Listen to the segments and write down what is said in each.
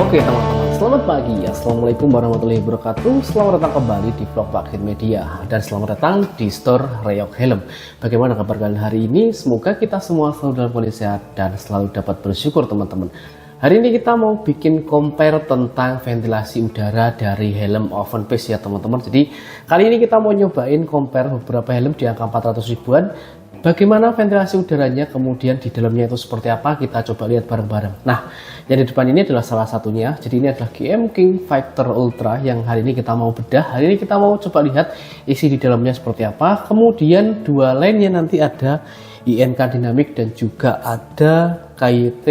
Oke teman-teman, selamat pagi. Assalamualaikum warahmatullahi wabarakatuh. Selamat datang kembali di vlog Pak Kit Media. Dan selamat datang di store Reyok Helm. Bagaimana kabar kalian hari ini? Semoga kita semua selalu dalam kondisi sehat dan selalu dapat bersyukur teman-teman. Hari ini kita mau bikin compare tentang ventilasi udara dari helm Oven Pace ya teman-teman. Jadi kali ini kita mau nyobain compare beberapa helm di angka 400 ribuan. Bagaimana ventilasi udaranya, kemudian di dalamnya itu seperti apa, kita coba lihat bareng-bareng. Nah, yang di depan ini adalah salah satunya. Jadi ini adalah GM King Fighter Ultra yang hari ini kita mau bedah. Hari ini kita mau coba lihat isi di dalamnya seperti apa. Kemudian dua lainnya nanti ada INK Dynamic dan juga ada KYT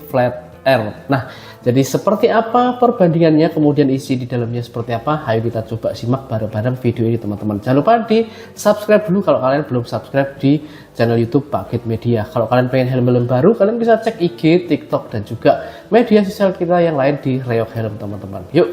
Flat Air. Nah, jadi seperti apa perbandingannya, kemudian isi di dalamnya seperti apa, ayo kita coba simak bareng-bareng video ini teman-teman. Jangan lupa di subscribe dulu kalau kalian belum subscribe di channel YouTube Pak Kit Media. Kalau kalian pengen helm-helm baru, kalian bisa cek IG, TikTok, dan juga media sosial kita yang lain di Reyok Helm teman-teman. Yuk!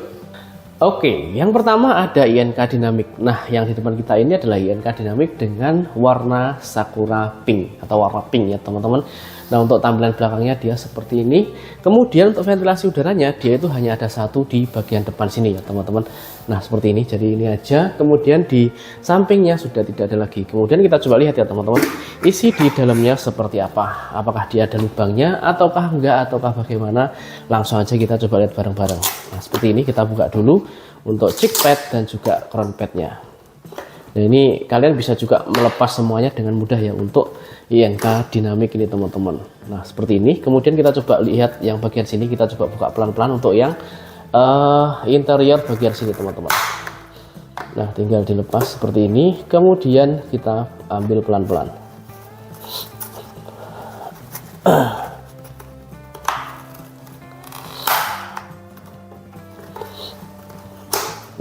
Oke, yang pertama ada INK Dynamic. Nah, yang di depan kita ini adalah INK Dynamic dengan warna Sakura Pink atau warna pink ya teman-teman. Nah, untuk tampilan belakangnya dia seperti ini. Kemudian untuk ventilasi udaranya dia itu hanya ada satu di bagian depan sini ya teman-teman. Nah, seperti ini. Jadi ini aja. Kemudian di sampingnya sudah tidak ada lagi. Kemudian kita coba lihat ya teman-teman, isi di dalamnya seperti apa. Apakah dia ada lubangnya ataukah enggak, ataukah bagaimana. Langsung aja kita coba lihat bareng-bareng. Nah, seperti ini kita buka dulu untuk cheek pad dan juga crown padnya. Nah, ini kalian bisa juga melepas semuanya dengan mudah ya untuk INK Dynamic ini teman-teman. Nah, seperti ini. Kemudian kita coba lihat yang bagian sini, kita coba buka pelan-pelan untuk yang interior bagian sini teman-teman. Nah, tinggal dilepas seperti ini. Kemudian kita ambil pelan-pelan.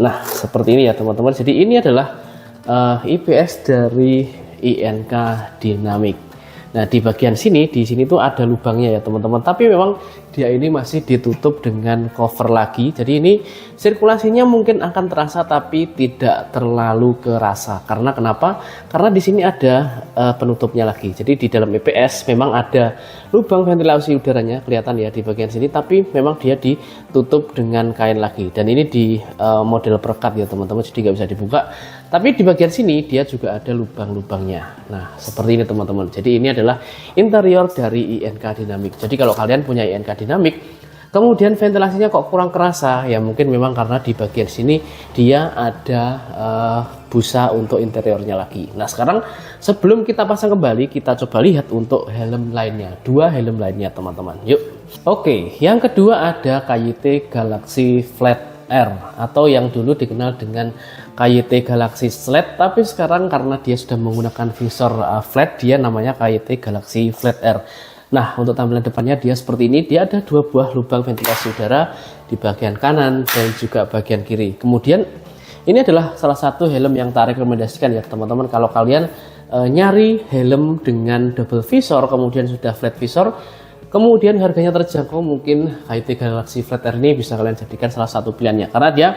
Nah, seperti ini ya teman-teman. Jadi ini adalah IPS dari INK Dynamic. Nah, di bagian sini, di sini tuh ada lubangnya ya teman-teman. Tapi memang dia ini masih ditutup dengan cover lagi. Jadi ini sirkulasinya mungkin akan terasa tapi tidak terlalu kerasa. Karena kenapa? Karena di sini ada penutupnya lagi. Jadi di dalam IPS memang ada lubang ventilasi udaranya kelihatan ya di bagian sini. Tapi memang dia ditutup dengan kain lagi. Dan ini di model perekat ya teman-teman. Jadi nggak bisa dibuka. Tapi di bagian sini dia juga ada lubang-lubangnya. Nah, seperti ini teman-teman. Jadi ini adalah interior dari INK Dynamic. Jadi kalau kalian punya INK Dynamic, kemudian ventilasinya kok kurang kerasa, ya mungkin memang karena di bagian sini dia ada busa untuk interiornya lagi. Nah, sekarang sebelum kita pasang kembali, kita coba lihat untuk helm lainnya. Dua helm lainnya teman-teman. Yuk. Oke, yang kedua ada KYT Galaxy Flat Air atau yang dulu dikenal dengan KYT Galaxy Slate, tapi sekarang karena dia sudah menggunakan visor flat, dia namanya KYT Galaxy Flat Air. Nah, untuk tampilan depannya dia seperti ini. Dia ada dua buah lubang ventilasi udara di bagian kanan dan juga bagian kiri. Kemudian ini adalah salah satu helm yang tak rekomendasikan ya teman-teman. Kalau kalian nyari helm dengan double visor kemudian sudah flat visor, kemudian harganya terjangkau, mungkin KYT Galaxy Flat Air ini bisa kalian jadikan salah satu pilihannya. Karena dia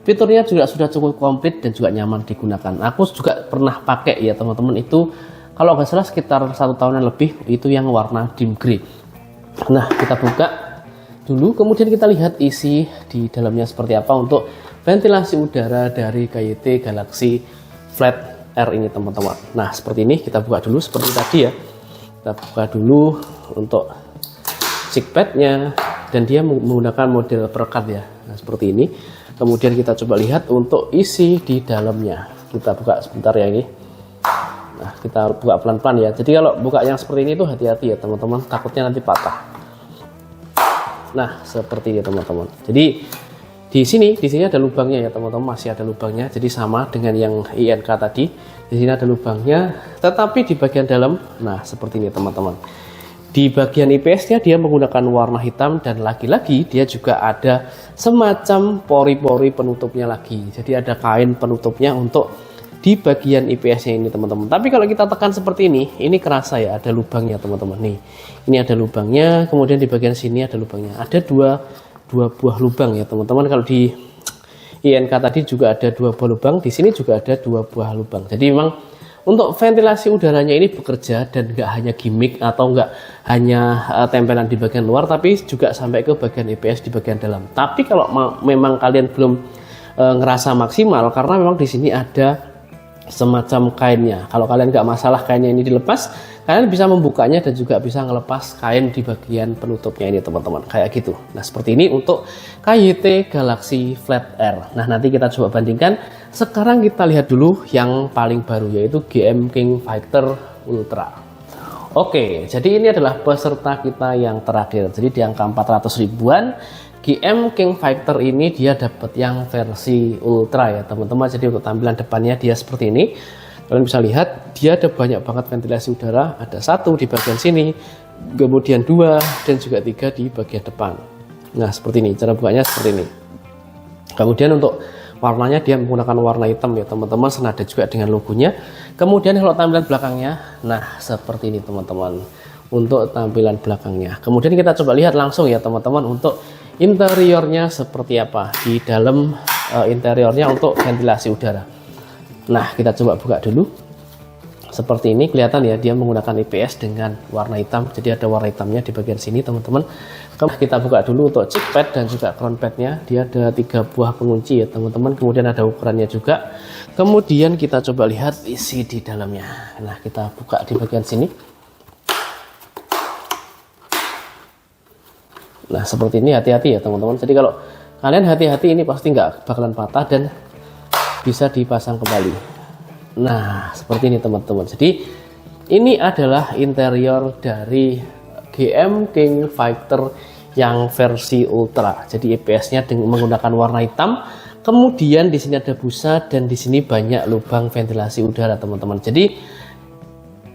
fiturnya juga sudah cukup komplit dan juga nyaman digunakan. Aku juga pernah pakai ya teman-teman, itu kalau nggak salah sekitar 1 tahunan lebih, itu yang warna dim grey. Nah, kita buka dulu, kemudian kita lihat isi di dalamnya seperti apa untuk ventilasi udara dari KYT Galaxy Flat Air ini teman-teman. Nah, seperti ini kita buka dulu seperti tadi ya. Kita buka dulu untuk cheek padnya, dan dia menggunakan model perekat ya. Nah, seperti ini. Kemudian kita coba lihat untuk isi di dalamnya. Kita buka sebentar ya ini. Nah, kita buka pelan-pelan ya. Jadi kalau buka yang seperti ini tuh hati-hati ya teman-teman, takutnya nanti patah. Nah, seperti ini teman-teman. Jadi di sini ada lubangnya ya teman-teman, masih ada lubangnya. Jadi sama dengan yang INK tadi. Di sini ada lubangnya, tetapi di bagian dalam, nah seperti ini teman-teman. Di bagian IPS-nya dia menggunakan warna hitam, dan lagi-lagi dia juga ada semacam pori-pori penutupnya lagi. Jadi ada kain penutupnya untuk di bagian IPS-nya ini teman-teman. Tapi kalau kita tekan seperti ini kerasa ya ada lubangnya teman-teman. Nih, ini ada lubangnya, kemudian di bagian sini ada lubangnya. Ada dua buah lubang ya teman-teman. Kalau di INK tadi juga ada 2 buah lubang, di sini juga ada 2 buah lubang. Jadi memang untuk ventilasi udaranya ini bekerja dan nggak hanya gimmick atau nggak hanya tempelan di bagian luar, tapi juga sampai ke bagian IPS di bagian dalam. Tapi kalau memang kalian belum ngerasa maksimal, karena memang di sini ada semacam kainnya. Kalau kalian nggak masalah kainnya ini dilepas, kalian bisa membukanya dan juga bisa ngelepas kain di bagian penutupnya ini teman-teman, kayak gitu. Nah seperti ini untuk KYT Galaxy Flat Air. Nah nanti kita coba bandingkan. Sekarang kita lihat dulu yang paling baru, yaitu GM King Fighter Ultra. Oke, jadi ini adalah peserta kita yang terakhir. Jadi di angka 400 ribuan, GM King Fighter ini dia dapat yang versi Ultra ya teman-teman. Jadi untuk tampilan depannya dia seperti ini. Kalian bisa lihat dia ada banyak banget ventilasi udara. Ada 1 di bagian sini, kemudian 2 dan juga 3 di bagian depan. Nah seperti ini, cara bukanya seperti ini. Kemudian untuk warnanya dia menggunakan warna hitam ya teman-teman, senada juga dengan logonya. Kemudian kalau tampilan belakangnya, nah seperti ini teman-teman untuk tampilan belakangnya. Kemudian kita coba lihat langsung ya teman-teman untuk interiornya seperti apa. Di dalam interiornya untuk ventilasi udara. Nah kita coba buka dulu. Seperti ini kelihatan ya, dia menggunakan IPS dengan warna hitam. Jadi ada warna hitamnya di bagian sini teman-teman. Kita buka dulu untuk cheek pad dan juga crown padnya. Dia ada 3 buah pengunci ya teman-teman. Kemudian ada ukurannya juga. Kemudian kita coba lihat isi di dalamnya. Nah kita buka di bagian sini. Nah seperti ini, hati-hati ya teman-teman. Jadi kalau kalian hati-hati ini pasti nggak bakalan patah dan bisa dipasang kembali. Nah seperti ini teman-teman. Jadi ini adalah interior dari GM King Fighter yang versi Ultra. Jadi IPS-nya menggunakan warna hitam. Kemudian di sini ada busa dan di sini banyak lubang ventilasi udara teman-teman. Jadi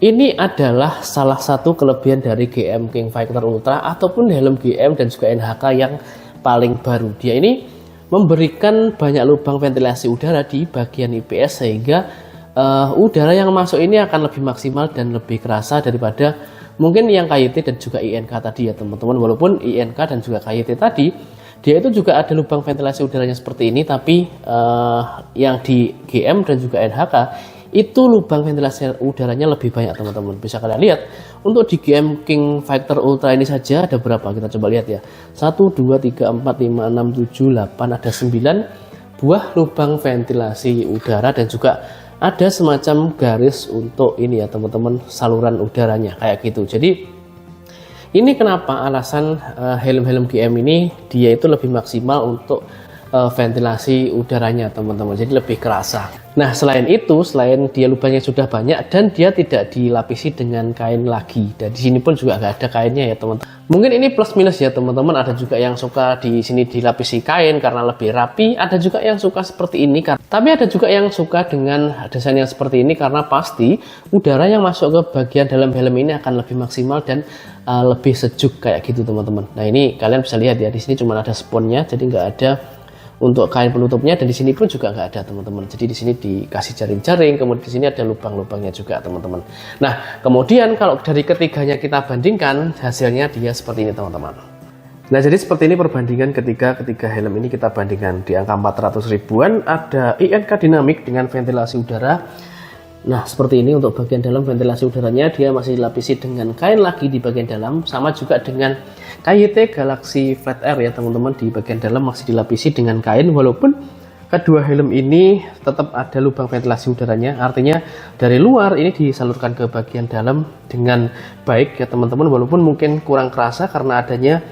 ini adalah salah satu kelebihan dari GM King Fighter Ultra ataupun helm GM dan juga NHK yang paling baru. Dia ini memberikan banyak lubang ventilasi udara di bagian IPS sehingga udara yang masuk ini akan lebih maksimal dan lebih kerasa daripada mungkin yang KYT dan juga INK tadi ya teman-teman. Walaupun INK dan juga KYT tadi dia itu juga ada lubang ventilasi udaranya seperti ini, tapi yang di GM dan juga NHK itu lubang ventilasi udaranya lebih banyak teman-teman. Bisa kalian lihat untuk di GM King Fighter Ultra ini saja ada berapa, kita coba lihat ya. 1, 2, 3, 4, 5, 6, 7, 8, ada 9 buah lubang ventilasi udara dan juga ada semacam garis untuk ini ya teman-teman, saluran udaranya kayak gitu. Jadi ini kenapa alasan helm-helm GM ini dia itu lebih maksimal untuk ventilasi udaranya teman-teman, jadi lebih kerasa. Nah selain itu, selain dia lubangnya sudah banyak dan dia tidak dilapisi dengan kain lagi, dan di sini pun juga nggak ada kainnya ya teman-teman. Mungkin ini plus minus ya teman-teman. Ada juga yang suka di sini dilapisi kain karena lebih rapi, ada juga yang suka seperti ini, tapi ada juga yang suka dengan desain yang seperti ini karena pasti udara yang masuk ke bagian dalam helm ini akan lebih maksimal dan lebih sejuk kayak gitu teman-teman. Nah ini kalian bisa lihat ya, di sini cuma ada sponnya, jadi nggak ada untuk kain penutupnya, dan di sini pun juga nggak ada teman-teman. Jadi di sini dikasih jaring-jaring, kemudian di sini ada lubang-lubangnya juga teman-teman. Nah kemudian kalau dari ketiganya kita bandingkan, hasilnya dia seperti ini teman-teman. Nah jadi seperti ini perbandingan ketiga helm ini kita bandingkan. Di angka 400 ribuan ada INK Dynamic dengan ventilasi udara. Nah seperti ini untuk bagian dalam ventilasi udaranya dia masih dilapisi dengan kain lagi di bagian dalam, sama juga dengan KYT Galaxy Flat Air ya teman-teman. Di bagian dalam masih dilapisi dengan kain, walaupun kedua helm ini tetap ada lubang ventilasi udaranya, artinya dari luar ini disalurkan ke bagian dalam dengan baik ya teman-teman, walaupun mungkin kurang kerasa karena adanya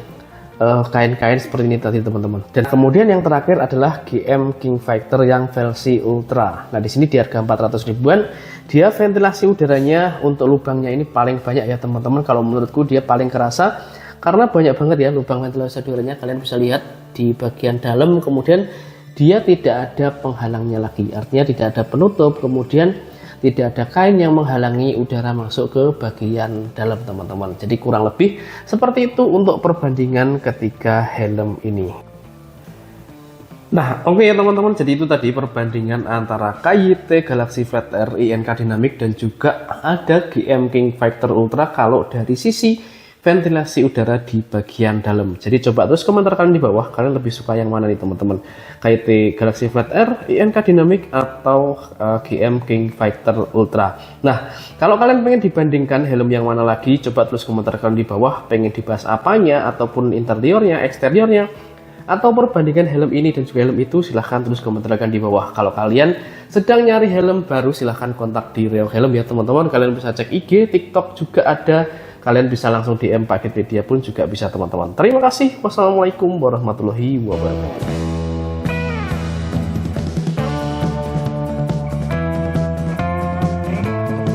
kain-kain seperti ini tadi teman-teman. Dan kemudian yang terakhir adalah GM King Fighter yang versi Ultra. Nah di sini di harga 400 ribuan dia ventilasi udaranya untuk lubangnya ini paling banyak ya teman-teman. Kalau menurutku dia paling kerasa karena banyak banget ya lubang ventilasi udaranya. Kalian bisa lihat di bagian dalam, kemudian dia tidak ada penghalangnya lagi, artinya tidak ada penutup, kemudian tidak ada kain yang menghalangi udara masuk ke bagian dalam teman-teman. Jadi kurang lebih seperti itu untuk perbandingan ketiga helm ini. Nah oke ya teman-teman, jadi itu tadi perbandingan antara KYT Galaxy Flat Air INK Dynamic dan juga ada GM King Fighter Ultra. Kalau dari sisi ventilasi udara di bagian dalam. Jadi coba terus komentar kalian di bawah, kalian lebih suka yang mana nih teman-teman, KIT Galaxy Flat Air, INK Dynamic, atau GM King Fighter Ultra. Nah, kalau kalian pengen dibandingkan helm yang mana lagi, coba terus komentar kalian di bawah, pengen dibahas apanya, ataupun interiornya, eksteriornya, atau perbandingan helm ini dan juga helm itu, silahkan terus komentarkan di bawah. Kalau kalian sedang nyari helm baru, silahkan kontak di Riau Helm ya teman-teman. Kalian bisa cek IG, TikTok juga ada. Kalian bisa langsung DM Paketpedia pun juga bisa teman-teman. Terima kasih. Wassalamualaikum warahmatullahi wabarakatuh.